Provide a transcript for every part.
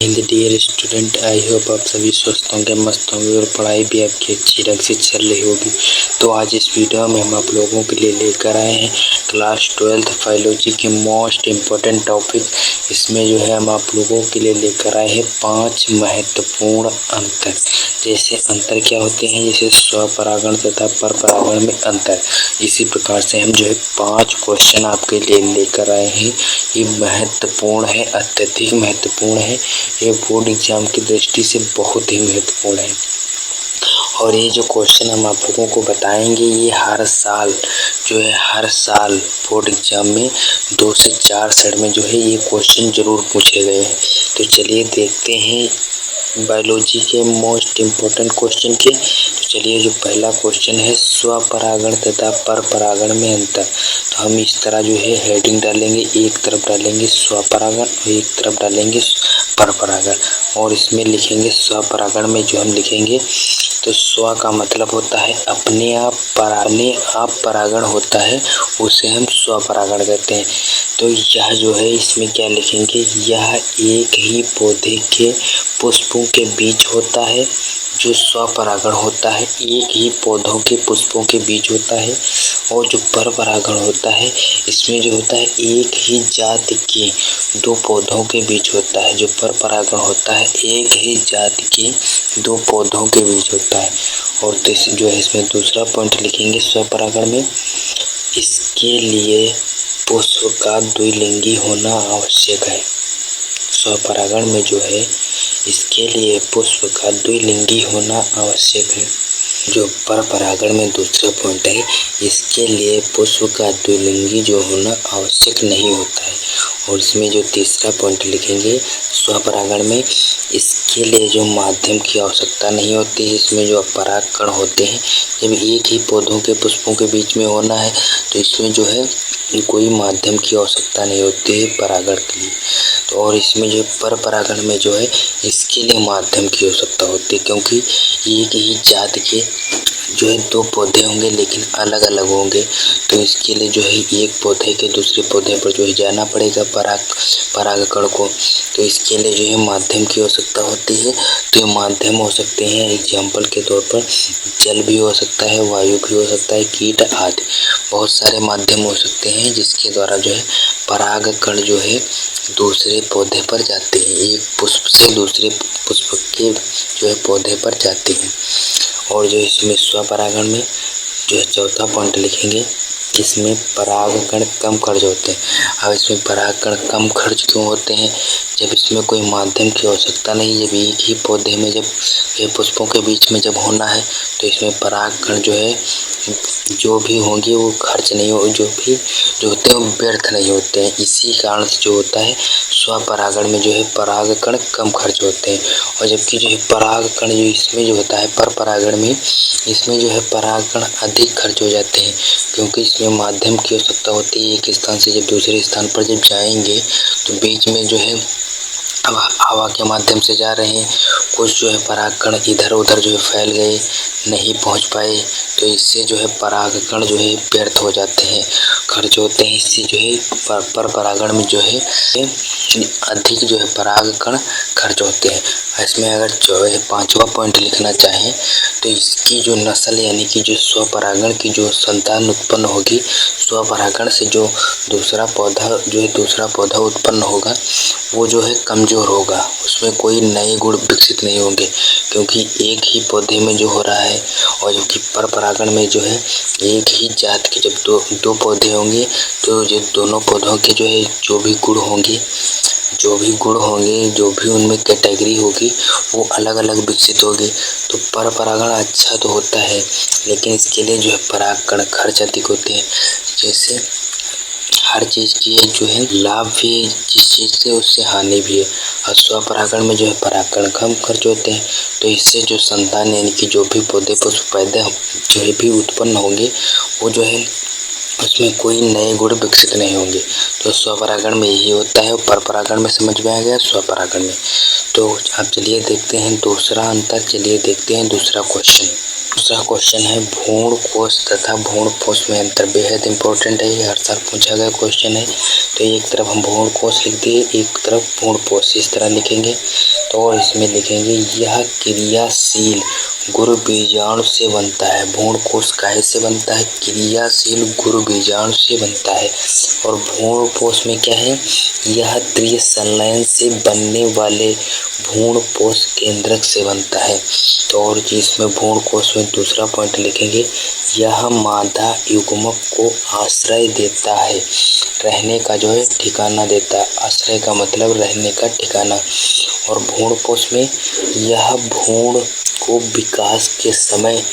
Dear student, I hope आप सभी स्वस्थ होंगे, मस्त होंगे और पढ़ाई भी आपकी अच्छी ढंग से चल रही होगी। तो आज इस वीडियो में हम आप लोगों के लिए लेकर आए हैं क्लास 12th बायोलॉजी के मोस्ट इम्पोर्टेंट टॉपिक। इसमें जो है हम आप लोगों के लिए लेकर आए हैं 5 महत्वपूर्ण अंतर। जैसे अंतर क्या होते हैं, जैसे स्वपरागण तथा परपरागण में अंतर। इसी प्रकार से हम जो है 5 क्वेश्चन आपके लिए लेकर आए हैं। ये महत्वपूर्ण है, अत्यधिक महत्वपूर्ण है। ये बोर्ड एग्जाम की दृष्टि से बहुत ही महत्वपूर्ण है। और ये जो क्वेश्चन हम आप लोगों को बताएंगे, ये हर साल बोर्ड एग्जाम में 2 से 4 सेट में जो है ये क्वेश्चन जरूर पूछे गए हैं। तो चलिए देखते हैं बायोलॉजी के मोस्ट इम्पोर्टेंट क्वेश्चन के। तो चलिए, जो पहला क्वेश्चन है, स्वपरागण तथा परपरागण में अंतर। तो हम इस तरह जो है हेडिंग डालेंगे, एक तरफ डालेंगे स्वपरागण और एक तरफ डालेंगे परपरागण, और इसमें लिखेंगे स्वपरागण में जो हम लिखेंगे, तो स्व का मतलब होता है अपने आप परागण होता है, उसे हम स्वपरागण कहते हैं। तो यह जो है इसमें क्या लिखेंगे, यह एक ही पौधे के पुष्पों के बीच होता है। जो स्वपरागण होता है एक ही पौधों के पुष्पों के बीच होता है, और जो परपरागण होता है इसमें जो होता है एक ही जाति के 2 पौधों के बीच होता है। जो परपरागण होता है एक ही जाति के 2 पौधों के बीच होता है। और जो है इसमें दूसरा पॉइंट लिखेंगे स्वपरागण में, इसके लिए पुष्प का द्विलिंगी होना आवश्यक है। स्वपरागण में जो है इसके लिए पुष्प का द्विलिंगी होना आवश्यक है। जो परपरागण में दूसरा पॉइंट है, इसके लिए पुष्प का द्विलिंगी जो होना आवश्यक नहीं होता है। और इसमें जो तीसरा पॉइंट लिखेंगे स्वपरागण में, इसके लिए जो माध्यम की आवश्यकता नहीं होती है। इसमें जो परागकण होते हैं, जब एक ही पौधों के पुष्पों के बीच में होना है तो इसमें जो है कोई माध्यम की आवश्यकता नहीं होती है परागण के लिए। तो और इसमें जो परपरागण में जो है इसके लिए माध्यम की आवश्यकता होती है, क्योंकि एक ही जाति के जो है 2 पौधे होंगे लेकिन अलग अलग होंगे। तो इसके लिए जो है एक पौधे के दूसरे पौधे पर जो है जाना पड़ेगा परागकण को। तो इसके लिए जो है माध्यम की आवश्यकता होती है। तो ये माध्यम हो सकते हैं, एग्जाम्पल के तौर पर जल भी हो सकता है, वायु भी हो सकता है, कीट आदि बहुत सारे माध्यम हो सकते हैं जिसके द्वारा जो है परागकण जो है दूसरे पौधे पर जाते हैं, एक पुष्प से दूसरे पुष्प के जो है पौधे पर जाते हैं। और जो इसमें स्वपरागण में जो है चौथा पॉइंट लिखेंगे, इसमें परागकण कम खर्च होते हैं। अब इसमें परागकण कम खर्च क्यों होते हैं, जब इसमें कोई माध्यम की आवश्यकता नहीं, जब एक ही पौधे में जब पुष्पों के बीच में जब होना है तो इसमें परागकण जो है जो भी होंगे वो खर्च नहीं हो, जो होते हैं वो व्यर्थ नहीं होते हैं। इसी कारण से जो होता है स्वपरागण में जो है परागकण कम खर्च होते हैं। और जबकि जो है परागकण जो इसमें जो होता है परपरागण में, इसमें जो है परागकण अधिक खर्च हो जाते हैं, क्योंकि इसमें माध्यम की आवश्यकता होती है। एक स्थान से जब दूसरे स्थान पर जब जाएंगे तो बीच में जो है अब हवा के माध्यम से जा रहे हैं, कुछ जो है परागकण इधर उधर जो है फैल गए, नहीं पहुंच पाए, तो इससे जो है परागकण जो है व्यर्थ हो जाते हैं, खर्च होते हैं। इससे जो है परपरागण में जो है अधिक जो है परागकण खर्च होते हैं। इसमें अगर जो है 5वां पॉइंट लिखना चाहें तो इसकी जो नस्ल यानी कि जो स्वपरागण की जो संतान उत्पन्न होगी, स्वपरागण से जो दूसरा पौधा उत्पन्न होगा वो जो है कमजोर होगा, उसमें कोई नए गुण विकसित नहीं होंगे, क्योंकि एक ही पौधे में जो हो रहा है। और जबकि परपरागण में जो है एक ही जात के जब दो पौधे होंगे तो जो दोनों पौधों के जो है जो भी गुण होंगे, जो भी उनमें कैटेगरी होगी वो अलग अलग विकसित होगी। तो परपरागण अच्छा तो होता है, लेकिन इसके लिए जो है परागकण खर्च अधिक होते हैं। जैसे हर चीज़ की जो है लाभ भी है, जिस चीज़ से उससे हानि भी है। और स्वपरागण में जो है परागकण कम खर्च होते हैं, तो इससे जो संतान यानी कि जो भी पौधे पुष्प पैदा जो है भी उत्पन्न होंगे वो जो है उसमें कोई नए गुण विकसित नहीं होंगे। तो स्वपरागण में यही होता है, और परपरागण में समझ में आ गया स्वपरागण में। तो आप चलिए देखते हैं दूसरा अंतर, चलिए देखते हैं दूसरा क्वेश्चन। दूसरा क्वेश्चन है भ्रूण कोश तथा भ्रूण कोश में अंतर। बेहद इंपॉर्टेंट है, ये हर साल पूछा गया क्वेश्चन है। तो एक तरफ हम भ्रूण कोश लिख दिए, एक तरफ भ्रूण कोश, इस तरह लिखेंगे। तो और इसमें लिखेंगे यह क्रियाशील गुरु बीजाणु से बनता है। भ्रूण कोश काहे से बनता है? क्रियाशील गुरु बीजाणु से बनता है। और भ्रूण कोश में क्या है? यह त्रिसंलयन से बनने वाले भ्रूण कोश केंद्रक से बनता है। तो और इसमें भ्रूण कोश में दूसरा पॉइंट लिखेंगे यह मादा युग्मक को आश्रय देता है, रहने का जो है ठिकाना देता है। आश्रय का मतलब रहने का ठिकाना। और भ्रूण कोश में यह भ्रूण को विकास के समय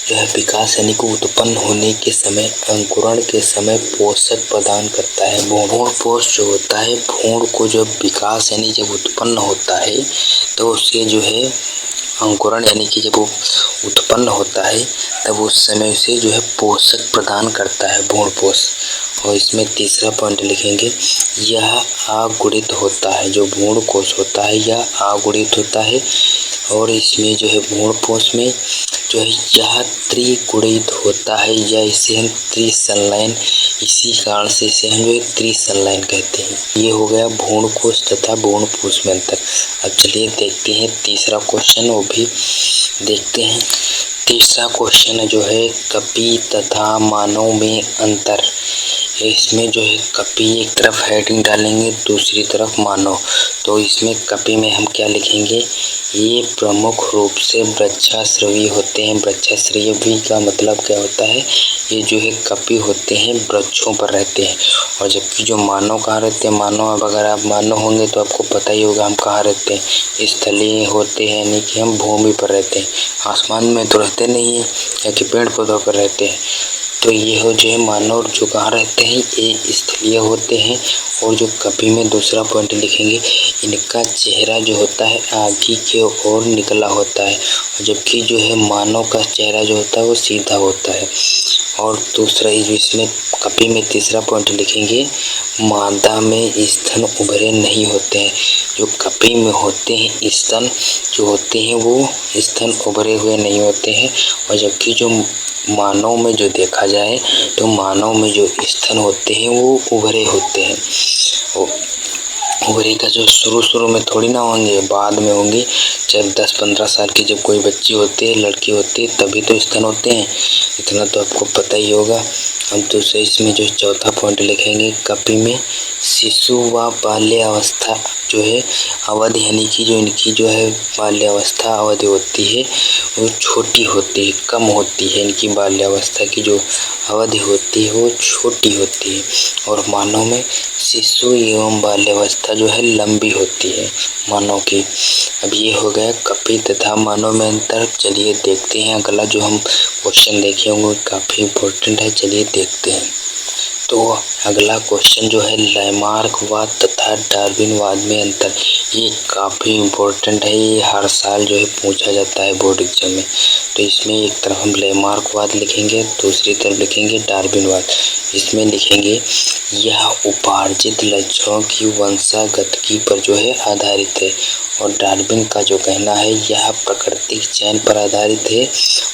जो है, विकास यानी कि उत्पन्न होने के समय, अंकुरण के समय पोषक प्रदान करता है। भ्रूण कोश जो होता है, भ्रूण को जब विकास यानी जब उत्पन्न होता है तो उसके जो है अंकुरण यानी कि जब वो उत्पन्न होता है तब उस समय उसे जो है पोषक प्रदान करता है भ्रूण कोश। और इसमें तीसरा पॉइंट लिखेंगे यह अगुणित होता है। जो भ्रूण कोश होता है यह अगुणित होता है। और इसमें जो है भ्रूण कोश में जो है यह त्रिगुणित होता है, या इसे हम त्रिसंलयन, इसी कारण से इसे हम जो है त्रिसंलयन कहते हैं। ये हो गया भ्रूण कोश तथा भ्रूण कोश में अंतर। अब चलिए देखते हैं तीसरा क्वेश्चन, वो भी देखते हैं। तीसरा क्वेश्चन जो है कपि तथा मानव में अंतर। इसमें जो है कपि एक तरफ हेडिंग डालेंगे, दूसरी तरफ मानव। तो इसमें कपि में हम क्या लिखेंगे? ये प्रमुख रूप से वृक्षाश्रयी होते हैं। वृक्षाश्रयी का मतलब क्या होता है? ये जो है कपि होते हैं वृक्षों पर रहते हैं। और जबकि जो मानव कहाँ रहते हैं? मानव, अगर आप मानव होंगे तो आपको पता ही होगा हम कहाँ रहते हैं। स्थलीय होते हैं यानी कि हम भूमि पर रहते हैं, आसमान में तो रहते नहीं है, या कि पेड़ पौधों पर रहते हैं। तो ये हो जो है मानव जो कहाँ रहते हैं, ये स्थलीय होते हैं। और जो कपि में दूसरा पॉइंट लिखेंगे इनका चेहरा जो होता है आगे की ओर निकला होता है, जबकि जो है मानव का चेहरा जो होता है वो सीधा होता है। और दूसरा इसमें कपि में तीसरा पॉइंट लिखेंगे मादा में स्तन उभरे नहीं होते हैं। जो कपि में होते हैं स्तन जो होते हैं वो स्तन उभरे हुए नहीं होते हैं। और जबकि जो मानव में जो देखा जाए तो मानव में जो स्तन होते हैं वो उभरे होते हैं। उभरे का जो शुरू में थोड़ी ना होंगे, बाद में होंगे। जब 10-15 साल की जब कोई बच्ची होती है, लड़की होती है, तभी तो स्तन होते हैं, इतना तो आपको पता ही होगा। हम दूसरे इसमें जो चौथा पॉइंट लिखेंगे कपि में शिशु व बाल्यावस्था जो है अवधि, यानी कि जो इनकी जो है बाल्यावस्था अवधि होती है वो छोटी होती है, कम होती है। इनकी बाल्यावस्था की जो अवधि होती है वो छोटी होती है। और मानव में शिशु एवं बाल्यावस्था जो है लंबी होती है मानव की। अब ये हो गया कपि तथा मानव में अंतर। चलिए देखते हैं अगला जो हम क्वेश्चन देखे होंगे काफ़ी इम्पोर्टेंट है। चलिए देखते हैं। तो अगला क्वेश्चन जो है लैमार्कवाद तथा डार्विनवाद में अंतर। ये काफ़ी इम्पोर्टेंट है, ये हर साल जो है पूछा जाता है बोर्ड एग्जाम में। तो इसमें एक तरफ हम लैमार्कवाद लिखेंगे, दूसरी तरफ लिखेंगे डार्विनवाद। इसमें लिखेंगे यह उपार्जित लक्षणों की वंशागतिकी पर जो है आधारित है। और डार्विन का जो कहना है यह प्राकृतिक चयन पर आधारित है।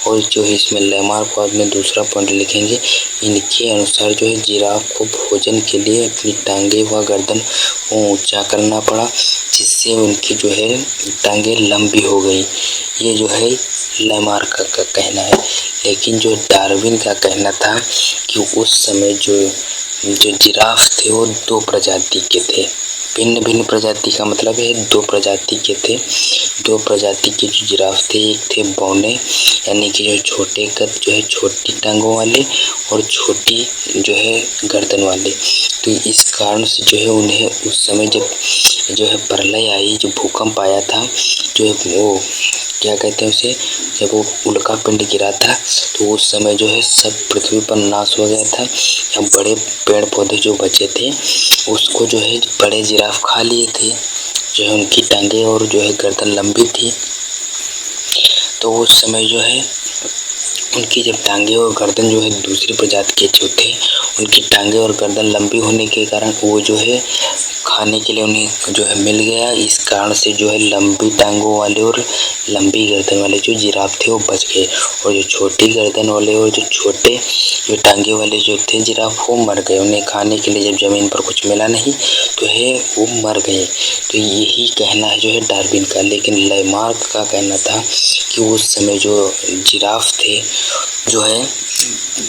और जो है इसमें लैमार्कवाद में दूसरा पॉइंट लिखेंगे इनके अनुसार जो है जिराफ को भोजन के लिए अपनी टांगे व गर्दन को ऊंचा करना पड़ा, जिससे उनकी जो है टांगे लंबी हो गई। ये जो है लैमार्क का कहना है। लेकिन जो डार्विन का कहना था कि उस समय जो जिराफ थे वो 2 प्रजाति के थे। भिन्न भिन्न प्रजाति का मतलब है 2 प्रजाति के थे। 2 प्रजाति के जो जिराफ थे, एक थे बौने यानी कि जो छोटे कद जो है छोटी टांगों वाले, और छोटी जो है गर्दन वाले। तो इस कारण से जो है उन्हें उस समय जब जो है प्रलय आई, जो भूकंप आया था, जो वो क्या कहते हैं उसे, जब वो उल्का पिंड गिरा था तो उस समय जो है सब पृथ्वी पर नाश हो गया था। अब बड़े पेड़ पौधे जो बचे थे उसको जो है बड़े जिराफ खा लिए थे, जो है उनकी टांगे और जो है गर्दन लंबी थी। तो उस समय जो है उनकी जब टांगे और गर्दन जो है दूसरी प्रजाति के जो थे उनकी टांगे और गर्दन लंबी होने के कारण वो जो है खाने के लिए उन्हें जो है मिल गया। इस कारण से जो है लंबी टांगों वाले और लंबी गर्दन वाले जो जिराफ थे वो बच गए, और जो छोटी गर्दन वाले और जो छोटे जो टांगे वाले जो थे जिराफ वो मर गए। उन्हें खाने के लिए जब जमीन पर कुछ मिला नहीं तो है वो मर गए। तो यही कहना है जो है डार्विन का। लेकिन लैमार्क का कहना था कि उस समय जो जिराफ थे जो है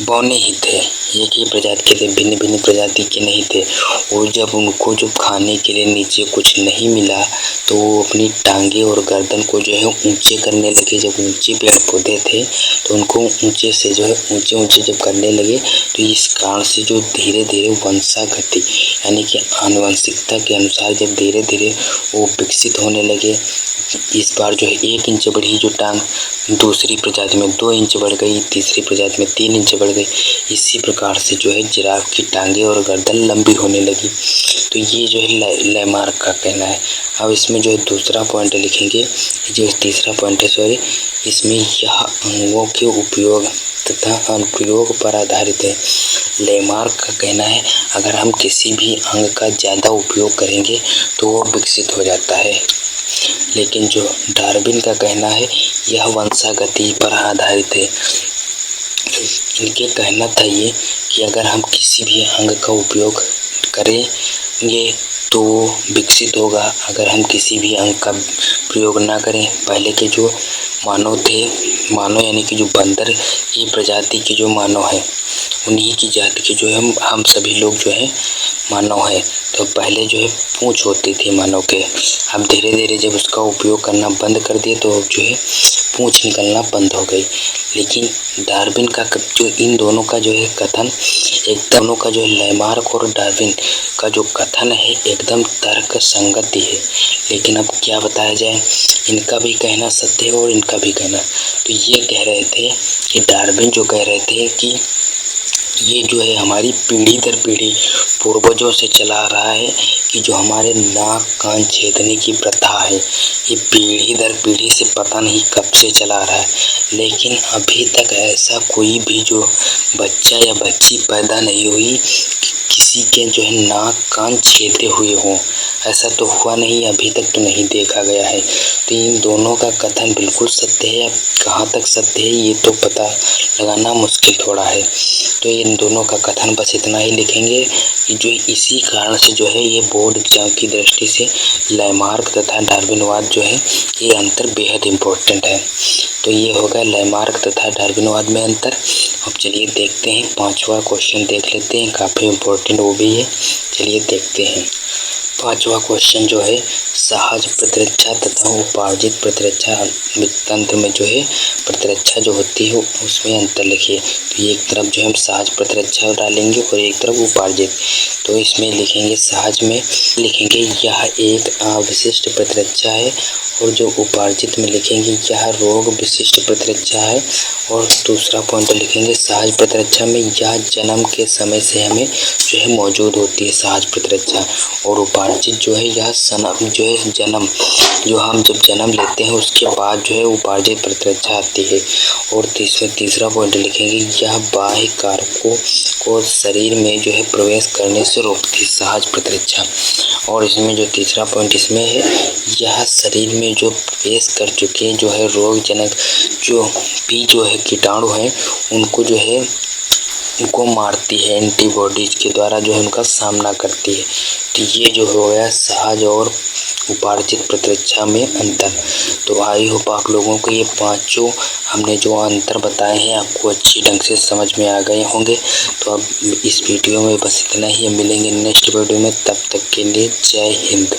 बौने ही थे, एक ही प्रजाति के थे, भिन्न भिन्न प्रजाति के नहीं थे। और जब उनको जो खाने के लिए नीचे कुछ नहीं मिला तो वो अपनी टांगे और गर्दन को जो है ऊंचे करने लगे। जब ऊंचे पेड़ पौधे थे तो उनको ऊंचे से जो है ऊंचे ऊंचे जब करने लगे तो इस कारण से जो धीरे धीरे वंशागति यानी कि आनुवंशिकता के अनुसार जब धीरे धीरे वो विकसित होने लगे। इस बार जो है 1 इंच बढ़ी जो टांग, दूसरी प्रजाति में 2 इंच बढ़ गई, तीसरी प्रजाति में 3 इंच बढ़ गई। इसी प्रकार से जो है जिराफ की टांगे और गर्दन लंबी होने लगी। तो ये जो है लैमार्क का कहना है। अब इसमें जो है दूसरा पॉइंट लिखेंगे, जो तीसरा पॉइंट है सॉरी, इसमें यह अंगों के उपयोग तथा अनुप्रयोग पर आधारित है। लैमार्क का कहना है अगर हम किसी भी अंग का ज़्यादा उपयोग करेंगे तो वो विकसित हो जाता है। लेकिन जो डार्विन का कहना है यह वंशागति पर आधारित है। इनके कहना था ये कि अगर हम किसी भी अंग का उपयोग करेंगे तो विकसित होगा, अगर हम किसी भी अंग का प्रयोग ना करें। पहले के जो मानव थे, मानव यानी कि जो बंदर की प्रजाति के जो मानव है उन्हीं की जाति के जो है हम सभी लोग जो है मानव है। तो पहले जो है पूंछ होती थी मानव के, अब धीरे धीरे जब उसका उपयोग करना बंद कर दिए तो जो है पूंछ निकलना बंद हो गई। लेकिन डार्विन का जो इन दोनों का जो है कथन दोनों का जो है लैमार्क और डार्विन का जो कथन है एकदम तर्क संगति है। लेकिन अब क्या बताया जाए, इनका भी कहना सत्य है और इनका भी कहना। तो ये कह रहे थे कि डार्विन जो कह रहे थे कि ये जो है हमारी पीढ़ी दर पीढ़ी पूर्वजों से चला आ रहा है कि जो हमारे नाक कान छेदने की प्रथा है ये पीढ़ी दर पीढ़ी से पता नहीं कब से चला आ रहा है। लेकिन अभी तक ऐसा कोई भी जो बच्चा या बच्ची पैदा नहीं हुई किसी के जो है नाक कान छेदे हुए हों, ऐसा तो हुआ नहीं, अभी तक तो नहीं देखा गया है। तो इन दोनों का कथन बिल्कुल सत्य है या कहाँ तक सत्य है ये तो पता लगाना मुश्किल थोड़ा है। तो इन दोनों का कथन बस इतना ही लिखेंगे कि जो इसी कारण से जो है ये बोर्ड एग्जाम की दृष्टि से लैमार्क तथा डार्विनवाद जो है ये अंतर बेहद इम्पोर्टेंट है। तो ये होगा लैमार्क तथा डार्विनवाद में अंतर। अब चलिए देखते हैं 5वां क्वेश्चन देख लेते हैं, काफ़ी इम्पोर्टेंट वो भी है। चलिए देखते हैं 5वां क्वेश्चन जो है सहज प्रतिरक्षा तथा उपार्जित प्रतिरक्षा तंत्र में जो है प्रतिरक्षा जो होती है उसमें अंतर लिखिए। तो एक तरफ जो हम सहज प्रतिरक्षा डालेंगे और एक तरफ उपार्जित। तो इसमें लिखेंगे सहज में लिखेंगे यह एक अविशिष्ट प्रतिरक्षा है, और जो उपार्जित में लिखेंगे यह रोग विशिष्ट प्रतिरक्षा है। और दूसरा पॉइंट लिखेंगे सहज प्रतिरक्षा में यह जन्म के समय से हमें जो है मौजूद होती है सहज प्रतिरक्षा, और उपार्जित जो है यह सनम जो है जन्म जो हम जब जन्म लेते हैं उसके बाद जो है उपार्जित प्रतिरक्षा आती है। और तीसरा पॉइंट लिखेंगे यह बाह्य कारकों को शरीर में जो है प्रवेश करने से रोकती है सहज प्रतिरक्षा। और इसमें जो तीसरा पॉइंट इसमें है यह शरीर में जो प्रवेश कर चुके जो है रोगजनक जो भी जो है कीटाणु हैं उनको जो है उनको मारती है, एंटीबॉडीज के द्वारा जो है उनका सामना करती है। तो ये जो हो गया सहज और उपार्जित प्रतिरक्षा में अंतर। तो आई होप आप लोगों को ये 5 हमने जो अंतर बताए हैं आपको अच्छी ढंग से समझ में आ गए होंगे। तो अब इस वीडियो में बस इतना ही, मिलेंगे नेक्स्ट वीडियो में, तब तक के लिए जय हिंद।